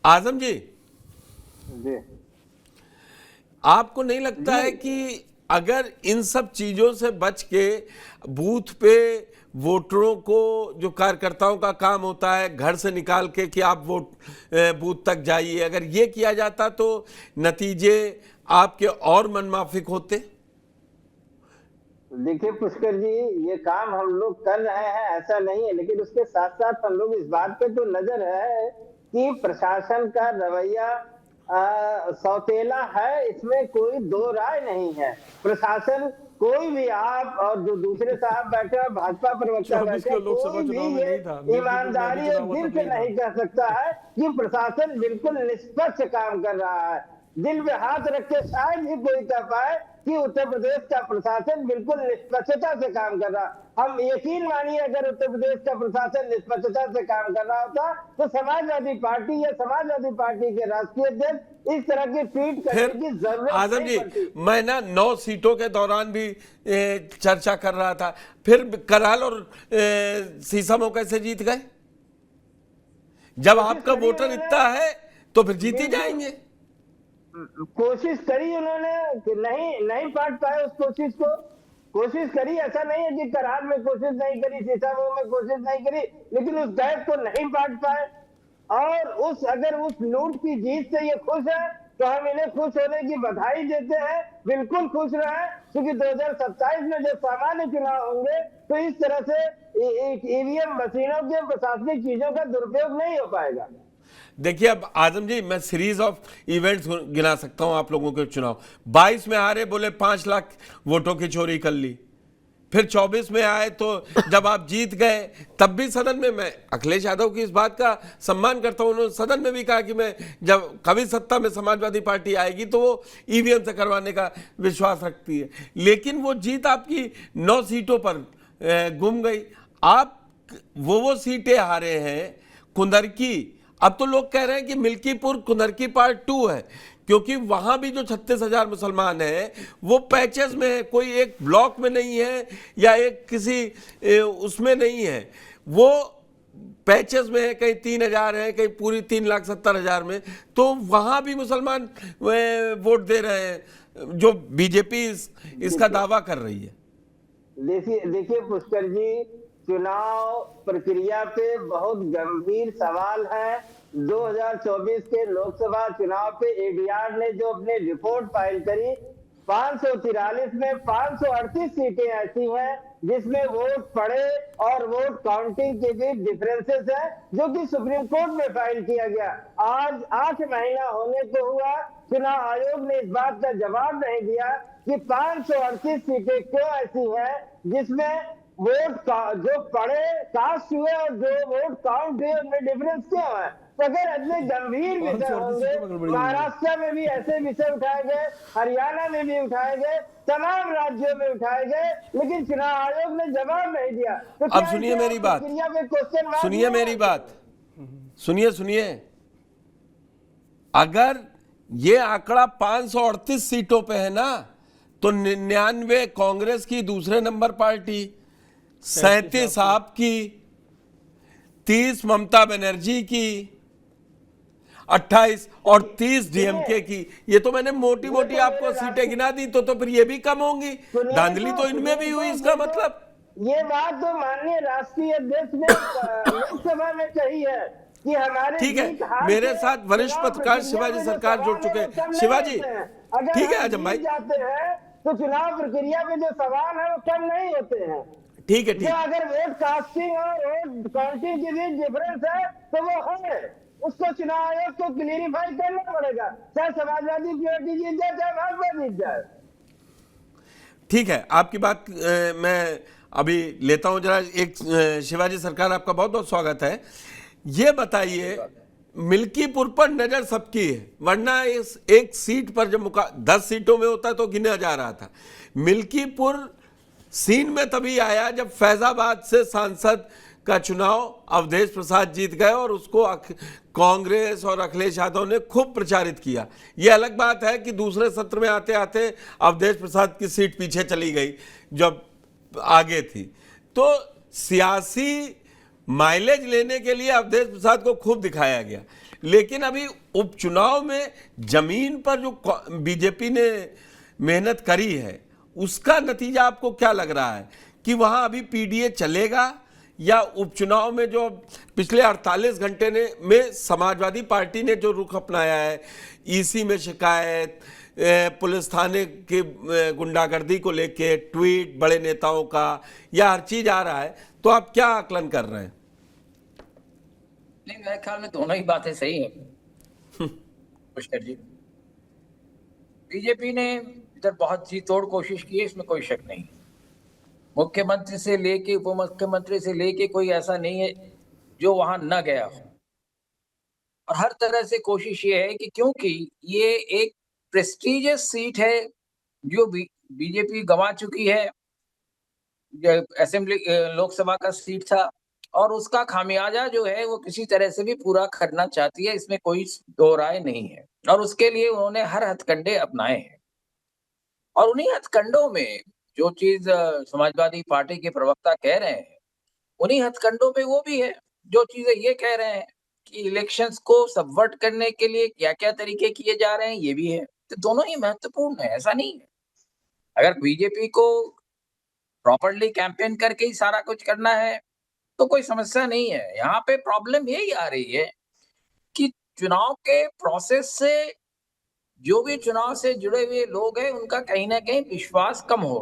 आजम जी, जी आपको नहीं लगता है कि अगर इन सब चीजों से बच के बूथ पे वोटरों को, जो कार्यकर्ताओं का काम होता है घर से निकाल के कि आप वोट बूथ तक जाइए, अगर ये किया जाता तो नतीजे आपके और मनमाफिक होते? देखिए पुष्कर जी, ये काम हम लोग कर रहे हैं ऐसा नहीं है, लेकिन उसके साथ साथ हम लोग इस बात पे तो नजर है कि प्रशासन का रवैया सौतेला है, इसमें कोई दो राय नहीं है। प्रशासन कोई भी, आप और जो दूसरे साहब बैठे हैं, भाजपा प्रवक्ता बैठे, कोई भी ये ईमानदारी और दिल से नहीं कह सकता है कि प्रशासन बिल्कुल निष्पक्ष काम कर रहा है। दिल पे हाथ रख के शायद ही कोई कह पाए कि उत्तर प्रदेश का प्रशासन बिल्कुल निष्पक्षता से काम कर रहा। हम यकीन मानिए, अगर उत्तर प्रदेश का प्रशासन निष्पक्षता से काम कर रहा होता तो समाजवादी पार्टी या समाजवादी पार्टी के राष्ट्रीय अध्यक्ष इस तरह की ट्वीट करने की जरूरत आजम नहीं जी, पड़ती। मैं ना 9 सीटों के दौरान भी चर्चा कर रहा था, फिर कराल और सीसमो कैसे जीत गए? जब आपका वोटर इतना है तो फिर जीत ही जाएंगे। कोशिश करी उन्होंने कि नहीं पाट पाए उस कोशिश को। कोशिश करी, ऐसा नहीं है कि करार में कोशिश नहीं करी, सीतामढ़ी में कोशिश नहीं करी, लेकिन उस गैप को नहीं पाट पाए। और अगर उस लूट की जीत से ये खुश है तो हम इन्हें खुश होने की बधाई देते हैं, बिल्कुल खुश रहे, क्योंकि 2027 में जब सामान्य चुनाव होंगे तो इस तरह से ईवीएम मशीनों के प्रशासनिक चीजों का दुरुपयोग नहीं हो पाएगा। देखिए, अब आजम जी, मैं सीरीज ऑफ इवेंट्स गिना सकता हूं आप लोगों के चुनाव। 22 में हारे, बोले 5 लाख वोटों की चोरी कर ली। फिर 24 में आए तो जब आप जीत गए तब भी सदन में, मैं अखिलेश यादव की इस बात का सम्मान करता हूं, उन्होंने सदन में भी कहा कि मैं जब कभी सत्ता में समाजवादी पार्टी आएगी तो वो ईवीएम से करवाने का विश्वास रखती है। लेकिन वो जीत आपकी 9 सीटों पर गुम गई। आप वो सीटें हारे हैं। कुंदरकी, अब तो लोग कह रहे हैं कि मिल्कीपुर कुंदरकी पार्ट 2 है, क्योंकि वहां भी जो 36,000 मुसलमान हैं वो पैचेस में है, कोई एक ब्लॉक में नहीं है या एक किसी उसमें नहीं है, वो पैचेस में है, कहीं 3,000 है, कहीं पूरी 3,70,000 में। तो वहां भी मुसलमान वोट दे रहे हैं, जो बीजेपी इसका दावा कर रही है। देखिए पुष्कर जी, चुनाव प्रक्रिया पे बहुत गंभीर सवाल है। 2024 के लोकसभा चुनाव पे एडीआर ने जो अपनी रिपोर्ट फाइल करी, 543 में 538 सीटें ऐसी हैं जिसमें वोट पड़े और वोट काउंटिंग के बीच डिफरेंसेस है, जो कि सुप्रीम कोर्ट में फाइल किया गया। आज 8 महीना होने को हुआ, चुनाव आयोग ने इस बात का जवाब नहीं दिया कि 538 सीटें क्यों ऐसी हैं जिसमें वोट जो पड़े कास्ट हुए और जो वोट काउंट हुए उनमें डिफरेंस क्यों है। तो अगर इतने गंभीर विषय होंगे, महाराष्ट्र में भी ऐसे विषय उठाए गए, हरियाणा में भी उठाए गए, तमाम राज्यों में उठाए गए, लेकिन चुनाव आयोग ने जवाब नहीं दिया। तो अब सुनिए मेरी बात, सुनिए मेरी बात, सुनिए। अगर ये आंकड़ा 538 सीटों पे है ना, तो 99 कांग्रेस की दूसरे नंबर पार्टी, 37 आपकी, 30 ममता बनर्जी की, 28 और 30 डीएमके की। ये तो मैंने मोटी मोटी आपको सीटें गिना दी, तो फिर ये भी कम होंगी। धांधली तो इनमें भी हुई, इसका मतलब। ये बात तो माननीय राष्ट्रीय अध्यक्ष ने लोकसभा में कही है कि हमारे, ठीक है, मेरे साथ वरिष्ठ पत्रकार शिवाजी सरकार जुड़ चुके हैं। शिवाजी, ठीक है आजम भाई, जाते हैं तो चुनाव प्रक्रिया में जो सवाल है वो कम नहीं होते हैं। ठीक है, अगर वोट कास्टिंग और वोट काउंटिंग के बीच डिफरेंस है तो वो है, उसको चुनाव आयोग को क्लियरिफाई करना पड़ेगा, चाहे समाजवादी पार्टी जीत जाए चाहे भाजपा जीत जाए। ठीक है, आपकी बात मैं अभी लेता हूं जरा। एक शिवाजी सरकार, आपका बहुत बहुत स्वागत है। ये बताइए, मिल्कीपुर पर नजर सबकी है, वरना इस एक सीट पर जब 10 सीटों में होता तो गिना जा रहा था। मिल्कीपुर सीन में तभी आया जब फैजाबाद से सांसद का चुनाव अवधेश प्रसाद जीत गए और उसको कांग्रेस और अखिलेश यादव ने खूब प्रचारित किया। यह अलग बात है कि दूसरे सत्र में आते आते अवधेश प्रसाद की सीट पीछे चली गई जब आगे थी। तो सियासी माइलेज लेने के लिए अवधेश प्रसाद को खूब दिखाया गया, लेकिन अभी उपचुनाव में जमीन पर जो बीजेपी ने मेहनत करी है उसका नतीजा आपको क्या लग रहा है कि वहां अभी पीडीए चलेगा, या उपचुनाव में जो पिछले 48 घंटे में समाजवादी पार्टी ने जो रुख अपनाया है, ईसी में शिकायत, पुलिस थाने के गुंडागर्दी को लेके ट्वीट बड़े नेताओं का, या हर चीज आ रहा है, तो आप क्या आकलन कर रहे हैं? नहीं, मेरे ख्याल में दोनों ही बातें सही है पुष्कर जी। बीजेपी ने इधर बहुत जी तोड़ कोशिश की है, इसमें कोई शक नहीं। मुख्यमंत्री से लेके उप मुख्यमंत्री से लेके कोई ऐसा नहीं है जो वहां न गया हो, और हर तरह से कोशिश ये है कि क्योंकि ये एक प्रेस्टीजियस सीट है जो बीजेपी गंवा चुकी है, असेंबली लोकसभा का सीट था, और उसका खामियाजा जो है वो किसी तरह से भी पूरा करना चाहती है, इसमें कोई दो राय नहीं है। और उसके लिए उन्होंने हर हथकंडे अपनाए हैं, और उन्हीं हथकंडों में जो चीज समाजवादी पार्टी के प्रवक्ता कह रहे हैं, उन्हीं हथकंडों में वो भी है जो चीजें ये कह रहे हैं कि इलेक्शंस को सबवर्ट करने के लिए क्या क्या तरीके किए जा रहे हैं, ये भी है। तो दोनों ही महत्वपूर्ण है, ऐसा नहीं है। अगर बीजेपी को प्रॉपरली कैंपेन करके ही सारा कुछ करना है तो कोई समस्या नहीं है। यहाँ पे प्रॉब्लम यही आ रही है कि चुनाव के प्रोसेस से जो भी चुनाव से जुड़े हुए लोग हैं उनका कहीं ना कहीं विश्वास कम हो